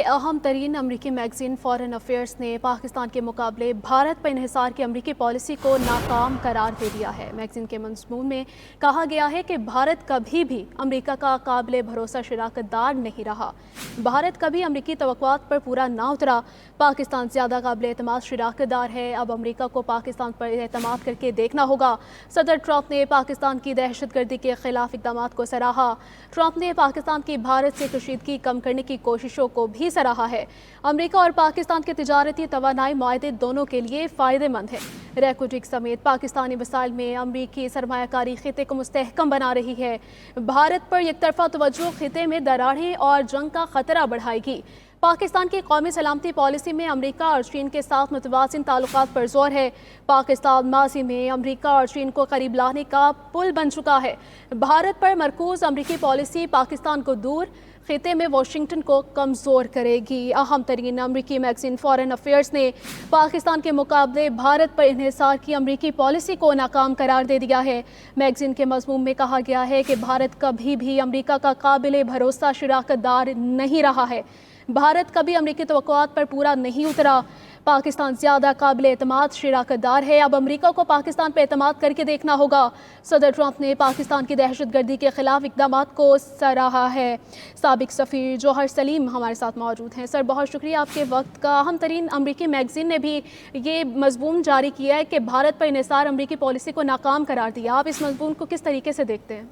अहम तरीन अमरीकी मैगजीन फॉरेन अफेयर्स ने पाकिस्तान के मुकाबले भारत पर इन्हिसार की अमरीकी पॉलिसी को नाकाम करार दे दिया है। मैगजीन के मज़मून में कहा गया है कि भारत कभी भी अमरीका का काबिल भरोसा शराकतदार नहीं रहा। भारत कभी अमरीकी तवक्कुआत पर पूरा ना उतरा। पाकिस्तान ज़्यादा काबिल एतमाद शराकतदार है। अब अमरीका को पाकिस्तान पर एतमाद करके देखना होगा। सदर ट्रंप ने पाकिस्तान की दहशतगर्दी के खिलाफ इक़दामात को सराहा। ट्रंप ने पाकिस्तान की भारत से कशीदगी कम करने की कोशिशों को भी सराहा है। अमेरिका और पाकिस्तान के तिजारती तवानाई मुआहदे दोनों के लिए फ़ायदेमंद है। रेकोटिक समेत पाकिस्तानी वसाइल में अमरीकी सरमायाकारी खिते को मुस्तहकम बना रही है। भारत पर एकतरफा तवज्जो खिते में दरारें और जंग का खतरा बढ़ाएगी। पाकिस्तान की कौमी सलामती पॉलिसी में अमरीका और चीन के साथ मुतवाज़िन ताल्लुकात पर जोर है। पाकिस्तान माजी में अमरीका और चीन को करीब लाने का पुल बन चुका है। भारत पर मरकूज़ अमरीकी पॉलिसी पाकिस्तान को दूर, खिते में वाशिंगटन को कमज़ोर करेगी। अहम तरीन अमरीकी मैगजीन फॉरेन अफेयर्स ने पाकिस्तान के मुकाबले भारत पर इन्हिसार की अमरीकी पॉलिसी को नाकाम करार दे दिया है। मैगजीन के मज़मून में कहा गया है कि भारत कभी भी अमरीका का काबिल भरोसा शराकतदार नहीं रहा है। भारत कभी अमरीकी तवक्कुआत पर पूरा नहीं उतरा। पाकिस्तान ज़्यादा काबिल एतमाद शराकतदार है। अब अमरीका को पाकिस्तान पर एतमाद करके देखना होगा। सदर ट्रंप ने पाकिस्तान की दहशतगर्दी के खिलाफ इक़दामात को सराहा है। साबिक सफ़ीर जौहर सलीम हमारे साथ मौजूद हैं। सर, बहुत शुक्रिया आपके वक्त का। अहम तरीन अमरीकी मैगज़ीन ने भी ये मज़मून जारी किया है कि भारत पर इन्हिसार अमरीकी पॉलिसी को नाकाम करार दिया। आप इस मज़मून को किस तरीके से देखते हैं?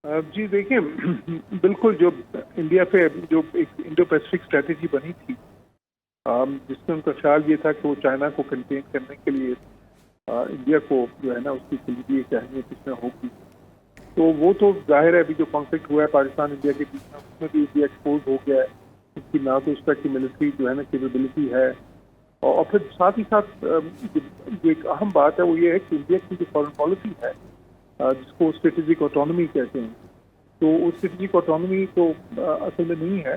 जी देखिए, बिल्कुल जो इंडिया पे जो एक इंडो पैसिफिक स्ट्रेटेजी बनी थी, जिसमें उनका ख्याल ये था कि वो चाइना को कंटेन करने के लिए इंडिया को जो है ना उसकी कलीदी एक अहमियत इसमें होगी। तो वो तो जाहिर है, अभी जो कॉन्फ्लिक्ट हुआ है पाकिस्तान इंडिया के बीच में, उसमें भी इंडिया एक्सपोज हो गया है। उसकी ना तो उस तरह की मिलिट्री जो है ना कैपेबिलिटी है, और फिर साथ ही साथ जो एक अहम बात है वो ये है कि इंडिया की जो फॉरेन पॉलिसी है, जिसको स्ट्रेटेजिक ऑटोनॉमी कहते हैं, तो वो स्ट्रेटेजिक ऑटोनॉमी तो असल में नहीं है,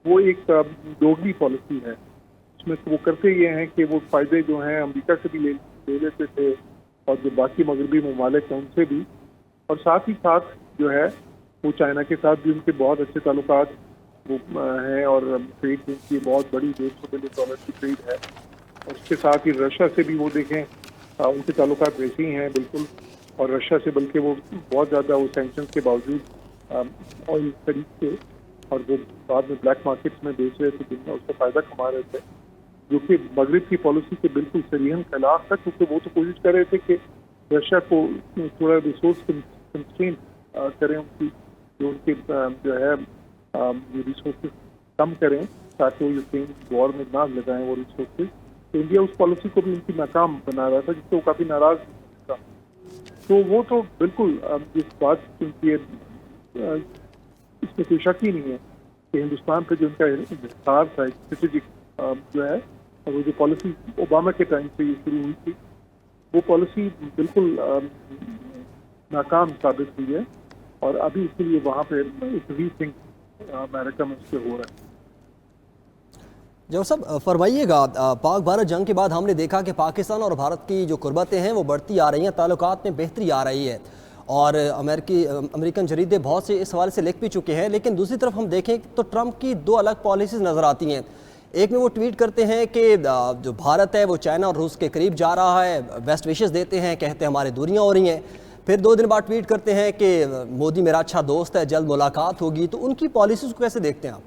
वो एक दोगली पॉलिसी है। उसमें वो करते ये हैं कि वो फ़ायदे जो हैं अमेरिका से भी ले लेते थे, और जो बाकी मगरबी ममालिक हैं उनसे भी, और साथ ही साथ जो है वो चाइना के साथ भी उनके बहुत अच्छे ताल्लुकात वो हैं, और ट्रेड उनकी बहुत बड़ी $150 बिलियन की ट्रेड है। और उसके साथ ही रशिया से भी वो देखें उनके ताल्लुकात वैसे ही हैं बिल्कुल, और रशिया से बल्कि वो बहुत ज़्यादा वो सैंक्शन के बावजूद ऑयल खरीद के और वो बाद में ब्लैक मार्केट्स में बेच रहे थे, जिनमें उसका फ़ायदा कमा रहे थे, जो कि मगरिब की पॉलिसी के बिल्कुल सरीहन खिलाफ था। क्योंकि वो तो कोशिश कर रहे थे कि रशिया को थोड़ा रिसोर्स कंस्ट्रेंट करें, उनकी जो उनके जो है रिसोर्सेज कम करें, ताकि वो यूक्रेन वॉर में ना लगाएं वो रिसोर्सेज। तो इंडिया उस पॉलिसी को भी उनकी नाकाम बना रहा था, जिससे वो काफ़ी नाराज़ था। तो वो तो बिल्कुल इस बात की इसमें कोई शक ही नहीं है कि हिंदुस्तान पे जो उनका इंतजार था स्ट्रेटेजिक जो है, और वो जो पॉलिसी ओबामा के टाइम से ये शुरू हुई थी, वो पॉलिसी बिल्कुल नाकाम साबित हुई है। और अभी इसके लिए वहाँ पे एक रीथिंक अमेरिका में उससे हो रहा है। जो सब फरमाइएगा, पाक भारत जंग के बाद हमने देखा कि पाकिस्तान और भारत की जो कुर्बतें हैं वो बढ़ती आ रही हैं, ताल्लुकात में बेहतरी आ रही है, और अमेरिकन जरीदे बहुत से इस हवाले से लिख भी चुके हैं। लेकिन दूसरी तरफ हम देखें तो ट्रंप की दो अलग पॉलिसीज़ नज़र आती हैं। एक में वो ट्वीट करते हैं कि जो भारत है वो चाइना और रूस के करीब जा रहा है, बेस्ट विशेस देते हैं, कहते हैं हमारी दूरियां हो रही हैं। फिर 2 दिन बाद ट्वीट करते हैं कि मोदी मेरा अच्छा दोस्त है, जल्द मुलाकात होगी। तो उनकी पॉलिसीज़ को कैसे देखते हैं आप?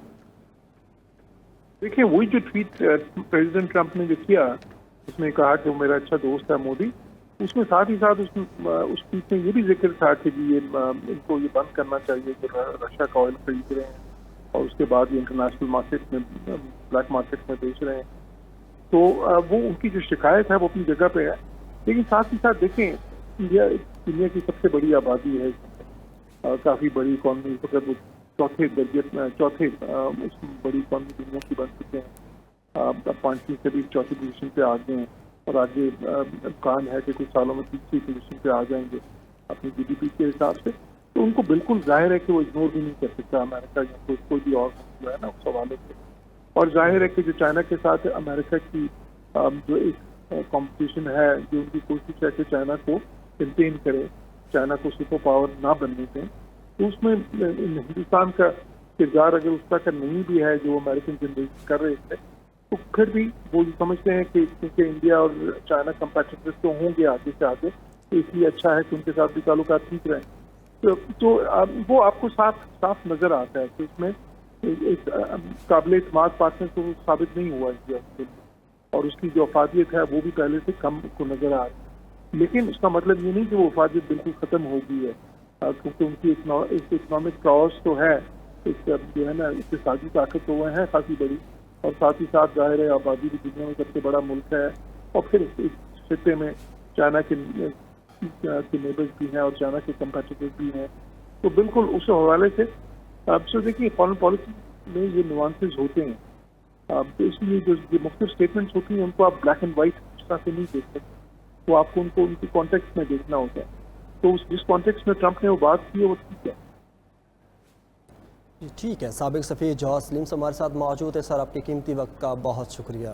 देखिए, वही जो ट्वीट प्रेसिडेंट ट्रंप ने जो किया, उसने कहा कि वो मेरा अच्छा दोस्त है मोदी, उसमें साथ ही साथ उस ट्वीट में ये भी जिक्र था कि ये इनको ये बंद करना चाहिए कि रशिया का ऑयल खरीद रहे हैं और उसके बाद ये इंटरनेशनल मार्केट में ब्लैक मार्केट में बेच रहे हैं। तो वो उनकी जो शिकायत है वो अपनी जगह पे है। लेकिन साथ ही साथ देखें, इंडिया दुनिया की सबसे बड़ी आबादी है, काफ़ी बड़ी इकॉनमी, मतलब चौथे उस बड़ी इकॉनमी दुनिया की बन चुके हैं। अब 5वीं से भी चौथी पोजीशन पे आ गए हैं, और आगे इम्कान है कि कुछ सालों में 3री पोजीशन पे आ जाएंगे अपनी GDP के हिसाब से। तो उनको बिल्कुल जाहिर है कि वो इग्नोर भी नहीं कर सकता अमेरिका या कोई भी और जो है ना उस हवाले से। और जाहिर है कि जो चाइना के साथ अमेरिका की जो एक कॉम्पिटिशन है, जो उनकी कोशिश है कि चाइना को कंटेन करे, चाइना को सुपर पावर ना बनने दें, तो उसमें हिंदुस्तान का کردار اگر اس طرح کا نہیں بھی ہے جو امریکن جنریشن کر رہے تھے، تو پھر بھی وہ سمجھتے ہیں کہ کیونکہ انڈیا اور چائنا کمپیٹیٹرز تو ہوں گے آگے سے آگے، تو اس لیے اچھا ہے کہ ان کے ساتھ بھی تعلقات ٹھیک رہیں۔ تو وہ آپ کو صاف نظر آتا ہے کہ اس میں ایک قابل اعتماد پارٹنر تو ثابت نہیں ہوا انڈیا کے لیے، اور اس کی جو افادیت ہے وہ بھی پہلے سے کم کو نظر آ رہی ہے۔ لیکن اس کا مطلب یہ نہیں کہ وہ افادیت بالکل ختم ہو گئی ہے، کیونکہ ان کی اکنامک پراوس تو ہے، ایک جو ہے نا اقتصادی طاقت تو وہ ہے خاصی بڑی، اور ساتھ ہی ساتھ ظاہر ہے آبادی بھی دنیا میں سب سے بڑا ملک ہے، اور پھر اس خطے میں چائنا کے نیبرز بھی ہیں اور چائنا کے کمپیٹیٹرز بھی ہیں، تو بالکل اس حوالے سے اب سے دیکھیے فارن پالیسی میں یہ نوانسز ہوتے ہیں، تو اس لیے جو مختلف اسٹیٹمنٹس ہوتی ہیں ان کو آپ بلیک اینڈ وائٹ اس طرح سے نہیں دیکھ سکتے، وہ آپ کو ان کو ان کی کانٹیکسٹ میں دیکھنا ہوتا ہے۔ تو جس کانٹیکسٹ میں ٹرمپ نے وہ بات کی ہے وہ ٹھیک ہے۔ ٹھیک ہے، سابق سفیر جوہر سلیم سے ہمارے ساتھ موجود ہے۔ سر، آپ کے قیمتی وقت کا بہت شکریہ۔